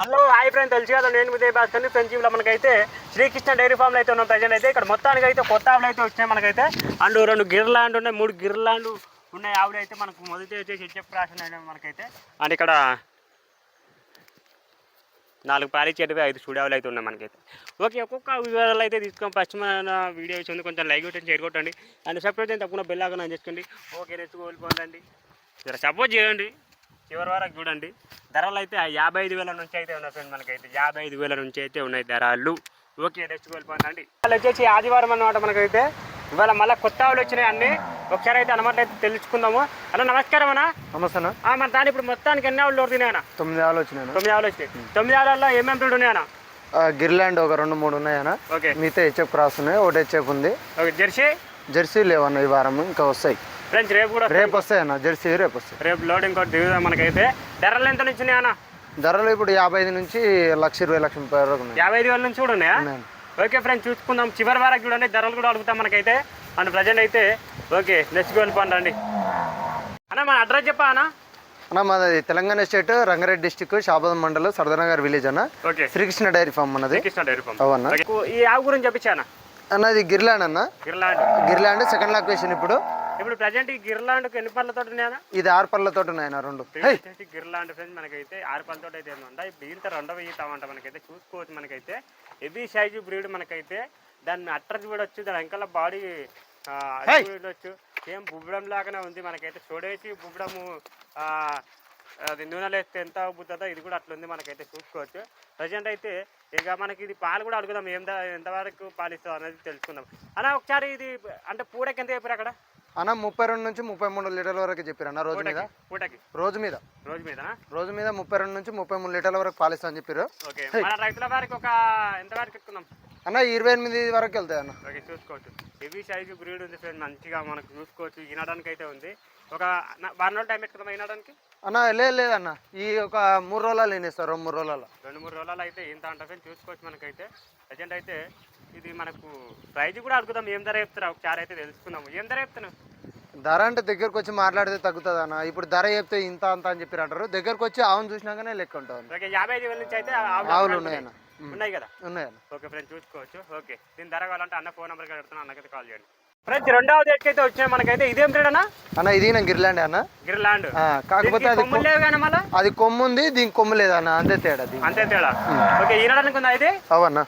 Hello hi friend, తెలుసు కదా నేను ఉదయ్ భాస్కర్ని. ఫ్రెండ్షిప్లో మనకైతే శ్రీకృష్ణ డైరీ ఫామ్లో అయితే ఉన్న ప్రజెంట్ అయితే ఇక్కడ మొత్తానికి అయితే కొత్త ఆవులు అయితే వచ్చాయి మనకైతే. అండ్ 2 గిర్లాండ్ ఉన్నాయి, 3 గిర్లాండ్ ఉన్నాయి ఆవులు అయితే. మనకు మొదటి వచ్చేసి హెచ్ఎఫ్ రాసిన మనకైతే. అండ్ ఇక్కడ 4 పాలిచ్చేటివి 5 స్టూడియోలు అయితే ఉన్నాయి మనకైతే. ఓకే, ఒక్కొక్క వివరాలు అయితే తీసుకొని ఫస్ట్ మన వీడియో ఇచ్చింది కొంచెం లైక్ కొట్టండి, షేర్ కొట్టండి. అండ్ సబ్స్క్రైబ్ అయితే తప్పకుండా బెల్ ఐకాన్ ఆన్ చేసుకోండి. ఓకే, నేర్చుకోవాలండి, జర సపోర్ట్ చేయండి, చివరి వరకు చూడండి. ధరలు అయితే 55,000 నుంచి అయితే ఉన్నాయి ఫ్రెండ్ మనకైతే. 55,000 నుంచి అయితే ఉన్నాయి ధరలు. ఓకే, నెక్స్ట్ వెళ్ళిపోతుందండి. వాళ్ళు వచ్చేసి ఆదివారం అన్నమాట మనకైతే. ఇవాళ మళ్ళీ కొత్త ఆవులు వచ్చినాయి అన్ని. ఒకసారి అయితే అనమాట అయితే తెలుసుకుందాము. హలో నమస్కారం అన్న. నమస్తే అన్న. మన దాని ఇప్పుడు మొత్తానికి ఎన్ని ఆవులు దొరుకుతున్నాయన్న? 9 ఆవులు వచ్చినాయి. 9 ఆవులు వచ్చినాయి. 9 ఆవులలో ఏమేమి బ్రీడ్ ఉన్నాయన్న? గిర్లాండ్ ఒక 2-3 ఉన్నాయన్న. ఓకే, మిగతా హెచ్ఎఫ్ క్రాస్ ఉన్నాయి, ఒకటి హెచ్ఎఫ్ ఉంది. ఓకే, జెర్సీ లేవన్న ఈ వారం, ఇంకా వస్తాయి ఫ్రెండ్స్. రేపు వస్తాయన్న, జెర్సీ రేపు వస్తాయి. రేపు లోడ్ ఇంకోటి దిగుదాం మనకైతే. ధరలు ఎంత నుంచి ఉన్నాయన్న? ధరలు ఇప్పుడు 55 నుంచి 1,20,00,000 వరకు ఉన్నాయి. 55,000 నుంచి కూడా ఉన్నాయా? ఓకే ఫ్రెండ్స్, చూసుకుందాం చివరి వరకు చూడండి. ధరలు కూడా అడుగుతాం మనకైతే. అండ్ ప్రజెంట్ అయితే ఓకే, నెక్స్ట్ వెళ్ళిపోండి రండి అన్న. మన అడ్రస్ చెప్పా అన్న. అన్న మాది తెలంగాణ స్టేట్, రంగారెడ్డి డిస్టిక్, షాబాద్ మండలం, సర్దానగర్ విలేజ్ అన్న. ఓకే, శ్రీకృష్ణ డైరీ ఫామ్ అన్నది. Srikrishna dairy farm. అవునా. ఈ ఆవు గురించి చెప్పించానా అన్న? ఇది గిర్లాండ్ అన్న. గిర్లాండ్ సెకండ్ లొకేషన్. ఇప్పుడు ప్రజెంట్ ఈ గిర్లాండ్కి ఎన్ని పళ్ళతో ఉన్నాయా? ఇది 6 పళ్ళతో ఉన్నాయన్న. 2 గిర్లాండ్ ఫ్రెండ్స్ మనకైతే 6 పళ్ళతో అయితే ఉందా. దీంతో 2వ ఈతామంట మనకైతే. చూసుకోవచ్చు మనకైతే హెవీ సైజు బ్రీడ్ మనకైతే. దాన్ని అట్టర్ చూడొచ్చు, దాని వెనకాల బాడీ చూడొచ్చు. సేమ్ బుబ్బడం లాగానే ఉంది మనకైతే. చూడేసి బుబ్బడము అది నూనెలో వేస్తే ఎంత ఉబ్బుతుందో ఇది కూడా అట్లుంది మనకైతే. చూసుకోవచ్చు. ప్రజెంట్ అయితే ఇక మనకి ఇది పాలు కూడా అడుగుదాం, ఎంతవరకు పాలు ఇస్తాం అనేది తెలుసుకుందాం అన్న. ఒకసారి ఇది అంటే పూటకి ఎంత చెప్పారు అక్కడ అన్న? 32 నుంచి 33 లీటర్ల వరకు చెప్పారు అన్న. రోజు మీద 32 నుంచి 33 లీటర్ల వరకు పాలిస్తా అని చెప్పారు. రైతుల వారికి ఒక ఎంత వరకు ఎక్కున్నాం అన్న? 28 వరకు వెళ్తాయి అన్న. ఓకే, చూసుకోవచ్చు. హెవీ సైజు బ్రీడ్ ఉంది ఫ్రెండ్, మంచిగా మనకు చూసుకోవచ్చు. వినడానికి అయితే ఉంది. ఒక 1 రోజు టైం పెట్టుకుందాం వినడానికి అన్న. లేదన్న, ఈ ఒక 3 రోజులు వినేస్తారు. 2-3 రోజులలో 2-3 రోజులు అయితే ఇంత అంటే చూసుకోవచ్చు మనకైతే. ప్రజెంట్ అయితే ఇది మనకు ప్రైజ్ కూడా అడుగుదాం. ఏం ధర చెప్తారా ఒకసారి అయితే తెలుసుకుందాము. ఏం ధర చెప్తున్నావు? ధర అంటే దగ్గరకు వచ్చి మాట్లాడితే తగ్గుతుంది అన్న. ఇప్పుడు ధర చెప్తే ఇంత అంత అని చెప్పి అంటారు. దగ్గరకు వచ్చి ఆవును చూసినాకనే లెక్క ఉంటుంది. ఓకే, 55,000 నుంచి అయితే ఆవులు ఉన్నాయన్న. ఉన్నాయి కదా? ఉన్నాయన్న. ఓకే ఫ్రెండ్స్, చూసుకోవచ్చు. ఓకే, దీని ధర కావాలంటే అన్న ఫోన్ నెంబర్కి అడుగుతాను, అన్నకైతే కాల్ చేయండి. ఫ్రెండ్స్, 2వ డేట్కి అయితే వచ్చాయి మనకైతే. ఇదేం బ్రీడ్ అన్న? ఇది గిర్లాండ్ అన్న. గిర్లాండ్ కాకపోతే అది కొమ్ము లేవు కానీ మళ్ళీ అది కొమ్ము ఉంది, దీనికి కొమ్ము లేదన్న. అంతే తేడా. ఓకే, ఈనడానికి ఉందా ఇది? అవన్న.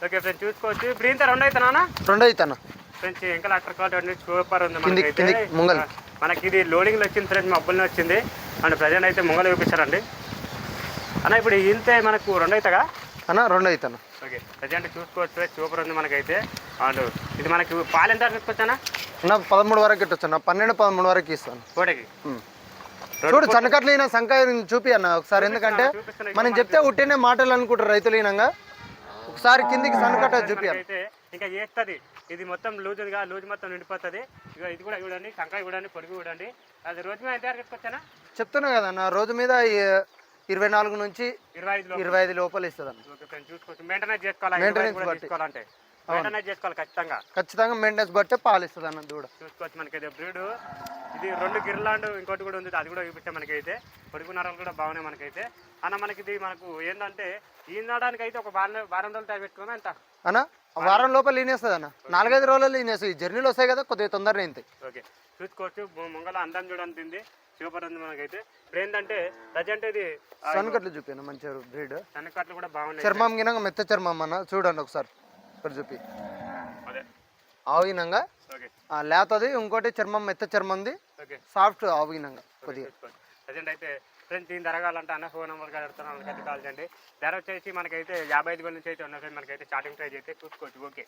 ఓకే ఫ్రెండ్స్, చూసుకోవచ్చు. ఇప్పుడు ఇంత 2 అవుతానా? 2 అవుతానా ఫ్రెండ్స్. ఇంకా అక్కడ కాల్ సూపర్ ఉంది మనకి. ఇది లోడింగ్లో వచ్చింది ఫ్రెండ్స్, మబ్బుల్ని వచ్చింది. అండ్ ప్రజెంట్ అయితే ముంగలు చూపిస్తారండి అన్న. ఇప్పుడు ఇంతే మనకు 2 అవుతాగా అన్న? 2 అవుతాను. ఓకే, ప్రజెంట్ చూసుకోవచ్చు. సూపర్ ఉంది మనకైతే. అండ్ ఇది మనకి పాలు ఎంత తీసుకొచ్చానా అన్న? 13 వరకు ఇట్టొచ్చు. 12-13 వరకు ఇస్తాను పూటకి. చూడు, సన్నకట్లు అయినా సంకాయ చూపి అన్న ఒకసారి. ఎందుకంటే మనం చెప్తే ఉట్టినే మాటలు అనుకుంటారు రైతులు. అయినాక ఒకసారి కిందికి సన్నకట్ట చూపి అయితే ఇంకా చేస్తుంది. ఇది మొత్తం లూజ్ మొత్తం నిండిపోతుంది. ఇక ఇది కూడా చూడండి, సంకాయ చూడండి, పొడుగు చూడండి. అది రోజు మీద ఎంత తీసుకొచ్చానా? చెప్తున్నా కదన్న, రోజు మీద 24 నుంచి 25 లోపల ఇస్తుంది అన్న. చూసుకోవచ్చు. మెయింటెనెన్స్ చేసుకోవాలంటే ఖచ్చితంగా మెయింటెనెన్స్ బట్టే పాలు ఇస్తుంది అన్న దూడ. చూసుకోవచ్చు. మనకైతే బ్రీడ్ ఇది 2 గిర్లాండ్, ఇంకోటి కూడా ఉంది, అది కూడా చూపిస్తాం మనకైతే. పొడుగు నరాలు కూడా బాగున్నాయి మనకైతే అన్న. మనకి ఇది మనకు ఏంటంటే ఈనాడానికి అయితే ఒక వారం రోజులు టైం పెట్టుకున్నా ఎంత అన్న? వారం లోపల ఈనేస్తుంది అన్న. 4-5 రోజుల్లో ఈనేస్తుంది. జర్నీలు వస్తాయి కదా, కొద్దిగా తొందరగా ఇంత. ఓకే, చూసుకోవచ్చు. ముంగల అందం చూడడానికి తింది, సూపర్ ఉంది మనకైతే. ఇప్పుడు ఏంటంటే ప్రజెంట్ ఇది సన్నకట్లు చూపాను, మంచి బ్రీడ్. సన్నకట్లు కూడా బాగున్నాయి. చర్మం గినంగా మెత్త చర్మం అన్న. చూడండి ఒకసారి ఇక్కడ చూపి. అదే ఆవుగినంగా లేతది. ఇంకోటి చర్మం మెత్త చర్మంది, సాఫ్ట్ ఆవుగినంగా కొద్దిగా. ప్రజెంట్ అయితే ఫ్రెండ్స్, దీని ధరగాలంటే అన్న ఫోన్ నెంబర్కి అడుగుతాను, అన్నకైతే కాల్ చేయండి. ధర వచ్చేసి మనకైతే 55,000 నుంచి అయితే ఉన్నాయి మనకైతే. స్టార్టింగ్ ప్రైజ్ అయితే చూసుకోవచ్చు. ఓకే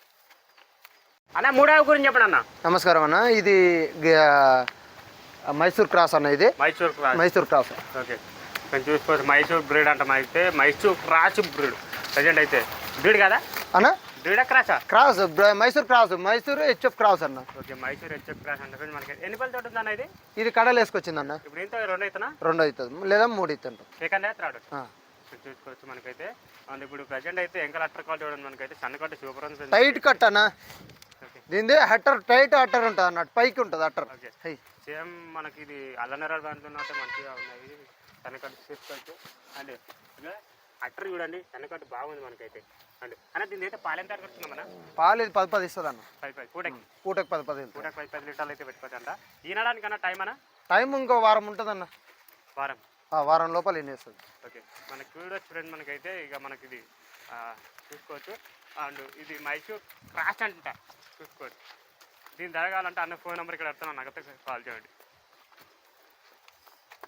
అన్న, 3వ గురించి చెప్పండి అన్న. నమస్కారం అన్న. ఇది మైసూర్ క్రాస్ అన్న. ఇది మైసూర్ క్రాస్. ఓకే, నేను చూసుకోవచ్చు. మైసూర్ బ్రీడ్ అంట మనకి. మైసూర్ క్రాస్ బ్రీడ్ ప్రజెంట్ అయితే. బ్రీడ్ కదా అన్న? బ్రీడా క్రాసా? Cross, Mysore cross. Mysore HF cross అన్న. ఓకే, మైసూర్ హెచ్ఎఫ్ క్రాస్ అంటే మనకి ఎన్ని పళ్ళు తోట ఉందన్న? ఇది కడలు వేసుకొచ్చింది అన్న. ఇప్పుడు ఇంత 2 అవుతున్నా? 2 అవుతుంది లేదా 3 అవుతుంది. సెకండ్ థర్డ్ చూసుకోవచ్చు మనకైతే. అండ్ ఇప్పుడు ప్రజెంట్ అయితే ఇంకా అట్టర్ కాల్ చూడండి మనకైతే. సన్నకట్టు సూపర్ ఉంది. టైట్ కట్ అన్న. దీని అట్టర్ టైట్ అట్టర్ ఉంటుంది అన్నట్టు, పైకి ఉంటుంది అట్టర్. సేమ్ మనకి ఇది అల్లనర దాంట్లో మంచిగా ఉన్నాయి. సన్నకట్టు చూసుకోవచ్చు. అండ్ అట్టర్ చూడండి సన్నకట్టు బాగుంది మనకైతే అండ్ అన్న దీని అయితే పాలు ఎంత కడుతున్నాం అన్న పాలు ఇది 10 ఇస్తుంది అన్న. 10 పూటకి పూటకి 10 వెళ్తుంది. పూటకి 10 లీటర్లు అయితే పెట్టుకోవచ్చు అంట. ఈనడానికన్నా టైం అన్న టైం ఇంకో వారం ఉంటుందన్న. వారం వారం లోపల ఏం చేస్తుంది. ఓకే మనకి కూడా చూడండి మనకైతే ఇక మనకి ఇది చూసుకోవచ్చు. అండ్ ఇది మైసూర్ క్రాష్ అంట చూసుకోవచ్చు. దీన్ని జరగాలంటే అన్న ఫోన్ నెంబర్ ఇక్కడ పెడతాను, నాకు కాల్ చేయండి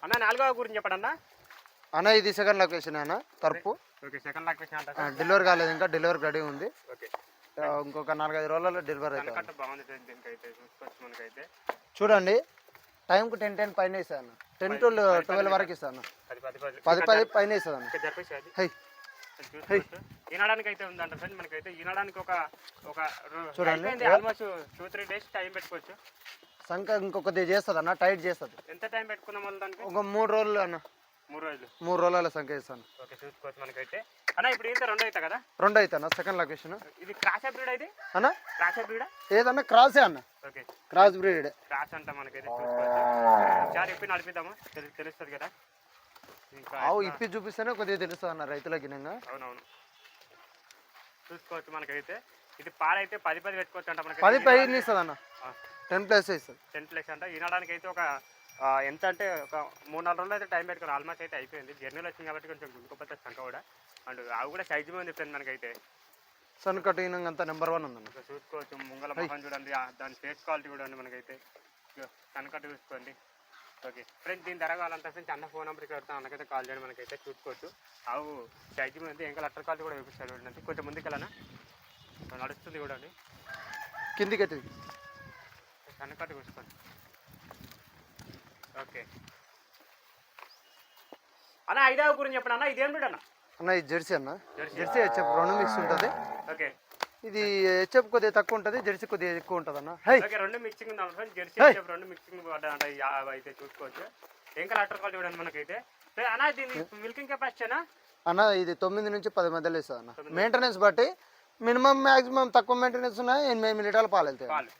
అన్న. 4వ గురించి చెప్పండి అన్న. అన్న ఇది సెకండ్ లొకేషన్ అన్న తరపు. ఓకే సెకండ్ లొకేషన్ అంట. డెలివరీ కాలేదు ఇంకా, డెలివరీ రెడీ ఉంది. ఓకే ఇంకొక 4-5 రోజులలో డెలివరీ అవుతుంది. కట్ట బాగుంది దీనికైతే చూసుకోవచ్చు మనకైతే. చూడండి టైంకు 10 పైన ఇస్తాను అన్న. 10 to 12 వరకు ఇస్తాను. 10 పైన ఇస్తుంది అన్న. జరిపేసి చూసుకోవచ్చు. ఈనడానికి అయితే ఉందంట ఫ్రెండ్ మనకైతే. ఈనడానికి ఒక చూడండి ఆల్మోస్ట్ 2-3 డేస్ టైం పెట్టుకోవచ్చు. సంఖ్య ఇంకొకటి చేస్తుంది అన్న, టైట్ చేస్తుంది. ఎంత టైం పెట్టుకున్నాం మళ్ళీ దానికి? ఒక 3 రోజులు అన్న. 3 రోజులు. 3 రోజుల సంఖ్య ఇస్తాను. ఓకే చూసుకోవచ్చు మనకైతే. అన్న ఇప్పుడు ఇంత 2 అవుతా కదా? 2 అవుతా అన్న. సెకండ్ లొకేషన్ ఇది క్రాస్ బ్రీడ్ అయితే అన్న. క్రాస్ బ్రీడ్ ఏదన్నా క్రాసే అన్న. ఓకే క్రాస్ బ్రీడ్ క్రాస్ అంట మనకైతే చూసుకోవచ్చు. ఒకసారి ఇప్పి నడిపిద్దాము తెలుస్తుంది కదా. ఇంకా ఆవు ఇప్పి చూపిస్తేనే కొద్దిగా తెలుస్తుంది అన్న రైతులకి. అవునవును చూసుకోవచ్చు మనకైతే. ఇది పాలైతే 10 పెట్టుకోవచ్చు అంట మనకి. 10 పైన ఇస్తుంది అన్న. 10+ ఇస్తుంది. 10+ అంట. ఈనడానికి అయితే ఒక ఎంత అంటే ఒక 3-4 రోజులు అయితే టైం పెట్టుకుని ఆల్మోస్ట్ అయితే అయిపోయింది. జర్నీలో వచ్చింది కాబట్టి కొంచెం గుండుకోపోతే సంక కూడా. అండ్ అవి కూడా సైజు మీద చెప్తాను మనకైతే. సన్కట్ అంతా నెంబర్ 1 ఉందన్న. చూసుకోవచ్చు ముంగల మొహం చూడండి, దాని ఫేస్ క్వాలిటీ చూడండి మనకైతే. సన్కట్ చూసుకోండి. ఓకే ఫ్రెండ్స్ దీని ధర కావాలంటే ఫ్రెండ్స్ అన్న ఫోన్ నెంబర్కి పెడతాను, అన్నకైతే కాల్ చేయండి మనకైతే. చూసుకోవచ్చు అవు సైజు మీద ఇంకా లెటర్ క్వాలిటీ కూడా చూపిస్తాడు చూడండి. కొంచెం ముందుకు వెళ్ళనా నడుస్తుంది చూడండి. కిందికి అయితే సన్కట్ చూసుకోండి. ఓకే అన్న 5వ గురించి చెప్పండి అన్న. ఇదేం బిడ్డ అన్న? అన్న ఇది జెర్సీ అన్న. జెర్సీ హెచ్ఎఫ్ 2 మిక్స్ ఉంటుంది. ఓకే ఇది హెచ్ఎఫ్ కొద్దిగా తక్కువ ఉంటుంది, జెర్సీ కొద్దిగా ఎక్కువ ఉంటుంది అన్న. ఓకే 2 మిక్సింగ్ ఉంది. జెర్సీ హెచ్ఎఫ్ 2 మిక్సింగ్ పడ్డాయంట అయితే చూసుకోవచ్చు. ఇంకా లెటర్ క్వాలిటీ చూడండి మనకైతే. అన్న దీని మిల్కింగ్ కెపాసిటీనా అన్న? ఇది 9 నుంచి 10 మధ్యలో ఇస్తుంది అన్న. మెయింటెనెన్స్ బట్టి మినిమం మ్యాక్సిమం తక్కువ మెయింటెనెన్స్ ఉన్నాయి 8 లీటర్ల పాలు వెళ్తాయి. పాలు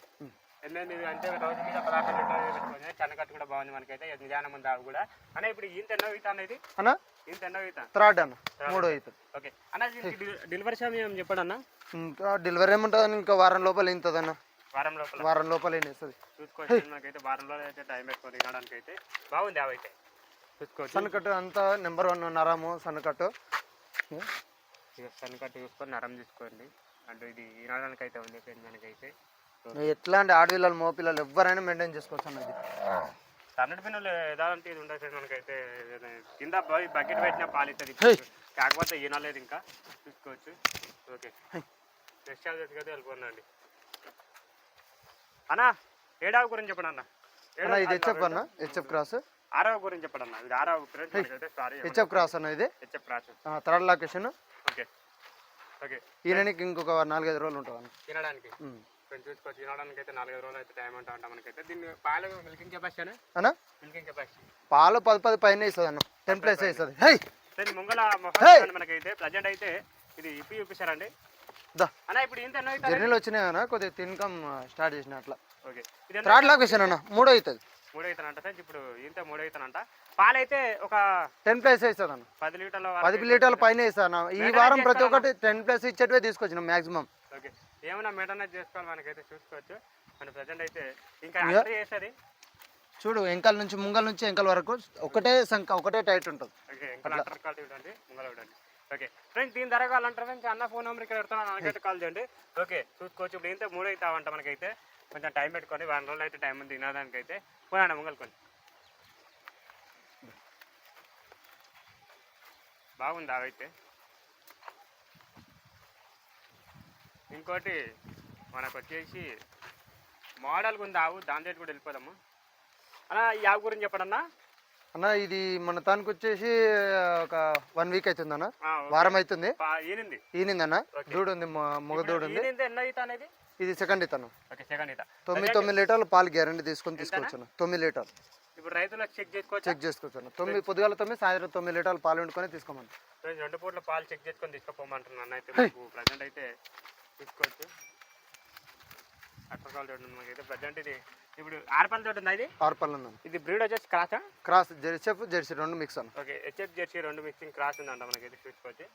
8 అంటే రోజు మీద 16 లీటర్లు పెట్టుకోవచ్చు. చెన్నకట్టు కూడా బాగుంది మనకైతే. నిదానం ఉంది అవి కూడా అన్న. ఇప్పుడు ఇంత ఎన్నో ఈత అనేది అన్న? ఇంత ఎన్నో ఈత? థర్డ్ అన్న. 3వ ఈత. ఓకే అన్న డెలివరీ సమయం చెప్పండి అన్న. ఇంకా డెలివరీ ఏముంటుంది ఇంకా వారం లోపల ఇంతుంది అన్న. వారం లోపల ఏం ఇస్తుంది చూసుకోవచ్చు మనకైతే. వారంలో అయితే టైం పెట్టుకొని తినడానికి అయితే బాగుంది అవి అయితే చూసుకోవచ్చు. సన్కట్టు అంతా నెంబర్ 1 నరము సన్కట్టు. సన్కట్టు చూసుకొని నరం తీసుకోండి. అంటే ఇది ఈనడానికి అయితే ఉంది మనకైతే. ఎట్లా అంటే ఆడపిల్లలు మోపిల్లలు ఎవరైనా మెయింటైన్ చేసుకోవచ్చు అన్నది. సన్నటి పిల్లలు ఎదాలంటే ఇది ఉండదు మనకైతే. కింద బకెట్ పెట్టిన పాలు ఇస్తుంది, కాకపోతే ఈనలేదు ఇంకా చూసుకోవచ్చు. ఓకే ఫ్రెష్ చార్జెస్ అయితే వెళ్ళిపోండి అన్న. 7వ గురించి చెప్పండి అన్న. ఇది హెచ్ఎఫ్ అన్న. HF cross. 6వ గురించి చెప్పండి అన్న. ఇది 6వ సారీ హెచ్ఎఫ్ క్రాస్ అన్న. ఇది HF cross. Third location. Okay okay ఈయనకి ఇంకొక 4-5 రోజులు ఉంటుంది అన్న తినడానికి. చూసుకోవచ్చు తినడానికి అయితే 4-5 రోజులు అయితే టైం అంటా మనకైతే. దీన్ని పాలు మిల్కింగ్ కెపాసిటీ అన్న. మిల్కింగ్ కెపాసిటీ పాలు 10 పైన ఇస్తుంది అన్న. 10+ ఇస్తుంది. ముంగల మనకైతే ప్రజెంట్ అయితే ఇది ఇప్పి చూపిస్తారండి అన్న. ఇప్పుడు ఇంత జర్నీలు వచ్చినాయి అన్న, కొద్దిగా తినకం స్టార్ట్ చేసిన అట్లా. ఓకే థర్డ్ లొకేషన్ అన్న. 3వ అవుతుంది. 3 అవుతానంట ఫ్రెండ్స్. ఇప్పుడు ఇంత 3 అవుతానంట. పాలు అయితే ఒక 10+ ఇస్తుంది అన్న. 10 లీటర్ల 10 లీటర్ల పైన ఇస్తాను. ఈ వారం ప్రతి ఒక్కటి 10+ ఇచ్చేటివే తీసుకొచ్చిన మ్యాక్సిమం. ఓకే ఏమైనా మెయింటెనెన్స్ చేసుకోవాలి మనకైతే చూసుకోవచ్చు. మన ప్రజెంట్ అయితే ఇంకా చేస్తుంది. చూడు ఎంకల్ నుంచి ముంగల్ నుంచి ఎంకల్ వరకు ఒకటే సంఖ్య ఒకటే టైట్ ఉంటుంది. ఓకే ఎంకల్ అంటర్ క్వాలిటీ చూడండి, ముంగల చూడండి. ఓకే ఫ్రెండ్స్ దీని ధర కావాలంటారు ఇంకా అన్న ఫోన్ నెంబర్ ఇక్కడ పెడతాను, నాకైతే కాల్ చేయండి. ఓకే చూసుకోవచ్చు. ఇప్పుడు ఇంత 3 అవుతావంట మనకైతే. కొంచెం టైం పెట్టుకొని 1 రోజులు అయితే టైం ఉంది తినడానికి అయితే. పోనా ముంగల్కొని బాగుంది అవైతే. ఇంకోటి మనకు వచ్చేసి మోడల్గా ఉంది ఆవు, దాని రేటు కూడా వెళ్ళిపోదాము అన్న. ఈ ఆవు గురించి చెప్పడన్నా అన్న. ఇది మన తానికి వచ్చేసి ఒక 1 వీక్ అవుతుంది అన్న. వారం అవుతుంది. ఈనిందన్న. దూడు ఉంది, మగ దూడు ఉంది. ఇది సెకండ్ ఈత అన్న. 9 లీటర్లు పాలు గ్యారెంటీ తీసుకొని తీసుకోవచ్చు అన్న. 9 లీటర్లు. ఇప్పుడు రైతులకు చెక్ చేసుకోవచ్చు అన్న. 9 పొద్దుగాల 9 సాయంత్రం 9 లీటర్లు పాలు వండుకొని తీసుకోమని. 2 పూట్ల పాలు చెక్ చేసుకొని తీసుకోపోమంటున్నాను అయితే. ప్రజెంట్ అయితే తీసుకోవచ్చు. అట్లా చూడండి మనకైతే. ప్రజెంట్ ఇది ఇప్పుడు 6 పళ్ళ తోటి ఉంది ఇది 6 పళ్ళు ఉందన్న. ఇది బ్రీడ్ వచ్చేసి క్రాసా? క్రాస్ జెర్సీ జెర్సీ 2 మిక్స్ అన్న. Okay, HF Jersey 2 mixing cross ఉందంట మనకైతే చూసుకోవచ్చు.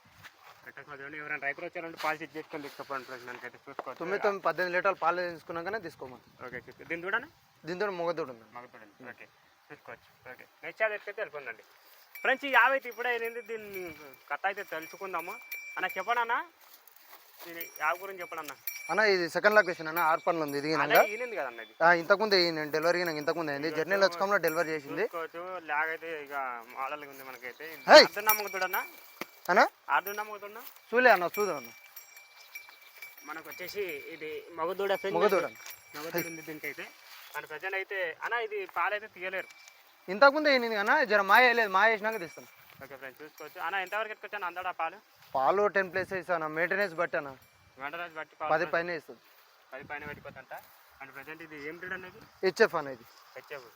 చూడండి, ఎవరైనా రైతులు వచ్చారంటే పాలు చెక్ చేసుకొని తీసుకోండి ఫ్రెండ్స్, మనకైతే చూసుకోవచ్చు. 18 లీటర్ల పాలు తీసుకున్నాకనే తీసుకోమని. ఓకే, దీని చూడండి, దీంతో మొగదూడు ఉంది. మగతోడండి. ఓకే, చూసుకోవచ్చు. ఓకే, నెక్స్ట్ అది ఎత్తుకైతే వెళ్ళిపోండి ఫ్రెండ్స్. ఈ యాభై అయితే ఇప్పుడే అయిపోయింది, దీన్ని కథ అయితే తెలుసుకుందాము. అన్న చెప్పండి అన్న, దీని యాభై గురించి చెప్పండి అన్న. అన్న ఇది సెకండ్ లొకేషన్ అన్న, 6 పళ్ళు ఉంది. ఇది ఈనింది కదన్న, ఇది ఇంతకుముందు నేను డెలివరీ ఇంతకుముందు అయింది, జర్నీలో వచ్చి డెలివరీ చేసింది. లాగ్ అయితే ఇక మోడల్గా ఉంది మనకైతే. నమ్మకతుడన్నా అన్నా ఆర్దున్నమ్మకతున్నా చూలే అన్న, చూద్దాం అన్న. మనకు వచ్చేసి ఇది మగదూడ మొగదూడ ఉంది దీనికైతే. మన ప్రజెంట్ అయితే అన్న ఇది పాలు అయితే తీయలేరు. ఇంతకుముందు అయింది అన్న, జర మాయ వేయలేదు, మాయ వేసినాక తీస్తాను. ఓకే ఫ్రెండ్స్, చూసుకోవచ్చు. అన్న ఎంతవరకు ఎత్తుకొచ్చాను అందడా పాలు? పాలు 10 ప్లేస్ ఇస్తాను, మెయింటెనెన్స్ బట్టి అన్న. వెంటరాజు బట్టి 10 పైన ఇస్తుంది. 10 పైన పెట్టిపోతుంట. అండ్ ప్రజెంట్ ఇది ఏం బ్రీడ్ అనేది? హెచ్ఎఫ్ అనేది. హెచ్ఎఫ్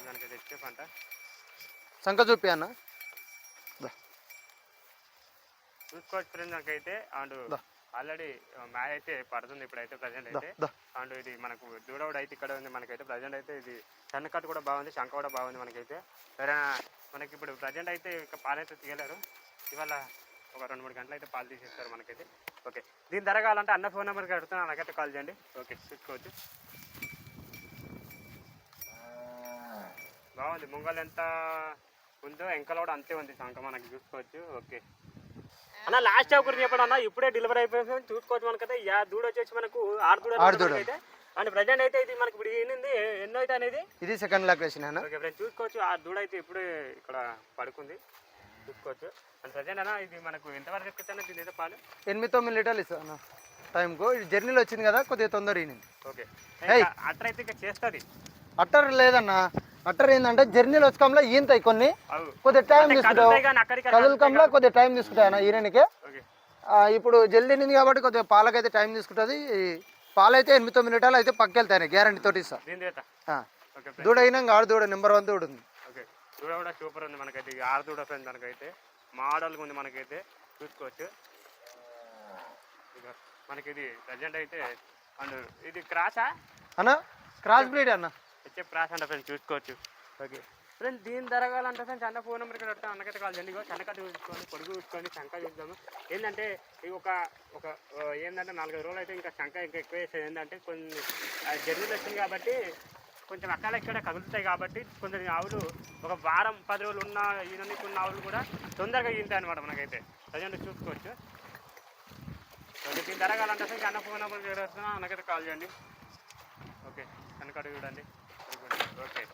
దానికి హెచ్ఎఫ్ అంట. సంఖ చూపి అన్న, చూసుకోవచ్చు ఫ్రెండ్స్. నాకైతే అండ్ ఆల్రెడీ మ్యాచ్ అయితే పడుతుంది ఇప్పుడైతే ప్రజెంట్ అయితే. అండ్ ఇది మనకు దూడవుడు అయితే ఇక్కడ ఉంది మనకైతే ప్రజెంట్ అయితే. ఇది సన్నకట్టు కూడా బాగుంది, శంఖ కూడా బాగుంది మనకైతే. మనకి ఇప్పుడు ప్రజెంట్ అయితే ఇక పాలు అయితే తీయలేరు. ఇవాళ ఒక 2-3 గంటలు అయితే పాలు తీసేస్తారు మనకైతే. ఓకే, దీని ధర కావాలంటే అన్న ఫోన్ నెంబర్కి అడుగుతున్నాను, నాకైతే కాల్ చేయండి. ఓకే, చూసుకోవచ్చు. బాగుంది, ముంగల్ ఎంత ఉందో ఎంకలో కూడా అంతే ఉంది శంఖ మనకి, చూసుకోవచ్చు. ఓకే అన్న, లాస్ట్ హాఫ్ గురించి చెప్పండి అన్న. ఇప్పుడే డెలివరీ అయిపోయింది చూసుకోవచ్చు మనకైతే. దూడ వచ్చేసి మనకు ఆరుదూడ అయితే. అండ్ ప్రజెంట్ అయితే ఇది మనకి ఇప్పుడు ఏంది ఎన్నో అయితే అనేది ఇది సెకండ్ లొకేషన్ అన్న. ఓకే ఫ్రెండ్స్, చూసుకోవచ్చు. ఆ దూడ అయితే ఇప్పుడే ఇక్కడ పడుకుంది, చూసుకోవచ్చు. అండ్ ప్రజెంట్ అన్న ఇది మనకు ఎంతవరకు ఎక్కొచ్చాను దీని అయితే పాలు? 8-9 లీటర్లు ఇస్తాను అన్న టైంకు. ఇది జర్నీలో వచ్చింది కదా, కొద్దిగా తొందర ఈనింది. ఓకే, అట్టర్ అయితే ఇక చేస్తుంది. అట్టర్ లేదన్న, అట్టర్ ఏంటంటే జర్నీలో వచ్చకంలో ఈంతాయి కొన్ని, కొద్దిగా టైం తీసుకుంటావు. కదులుకంలో కొద్దిగా టైం తీసుకుంటాయి అన్న ఈయనకి. ఇప్పుడు జల్దీ నింది కాబట్టి కొద్దిగా పాలకైతే టైం తీసుకుంటుంది. పాలైతే 8-9 లీటర్లు అయితే పక్కెళ్తాయి, గ్యారంటీ తోటి ఇస్తా. దూడ అయినా ఆడు దూడ నెంబర్ 1 దూడ ఉంది. ఓకే, దూడ కూడా సూపర్ ఉంది మనకైతే. ఆరు దూడ ఫ్రెండ్స్ మనకైతే మోడల్గా ఉంది మనకైతే, చూసుకోవచ్చు. మనకి ఇది ప్రజెంట్ అయితే. అండ్ ఇది క్రాసా అన్న? క్రాస్ బ్రీడ్ అన్న, హెచ్ఎఫ్ క్రాస్ అంట ఫ్రెండ్స్, చూసుకోవచ్చు. ఓకే ఫ్రెండ్స్, దీని ధరగాలంటే ఫ్రెండ్స్ అన్న ఫోన్ నెంబర్ ఇక్కడ పెడతాను, అన్నకైతే కాల్ చేయండి. శనకట్టు చూసుకోండి, పొడుగు చూసుకోండి, శంఖ చూద్దాము. ఏంటంటే ఇది ఒక ఏంటంటే 4-5 రోజులు అయితే ఇంకా శంఖ ఇంకా ఎక్కువ వేసేది. ఏంటంటే కొన్ని జర్నీలు వచ్చింది కాబట్టి కొంచెం అక్కడ ఇక్కడ కదులుతాయి కాబట్టి కొంచెం ఆవులు ఒక వారం 10 రోజులు ఉన్న ఈయనకి ఉన్న ఆవులు కూడా తొందరగా ఈంతాయి అనమాట మనకైతే. ప్రజెంట్ చూసుకోవచ్చు. ఓకే, దీని ధరగాలంటే ఫ్రెండ్స్ అన్న ఫోన్ నెంబర్ ఇక్కడ వస్తున్నా, అన్నకైతే కాల్ చేయండి. ఓకే, శనకట్టు చూడండి. ఓకే.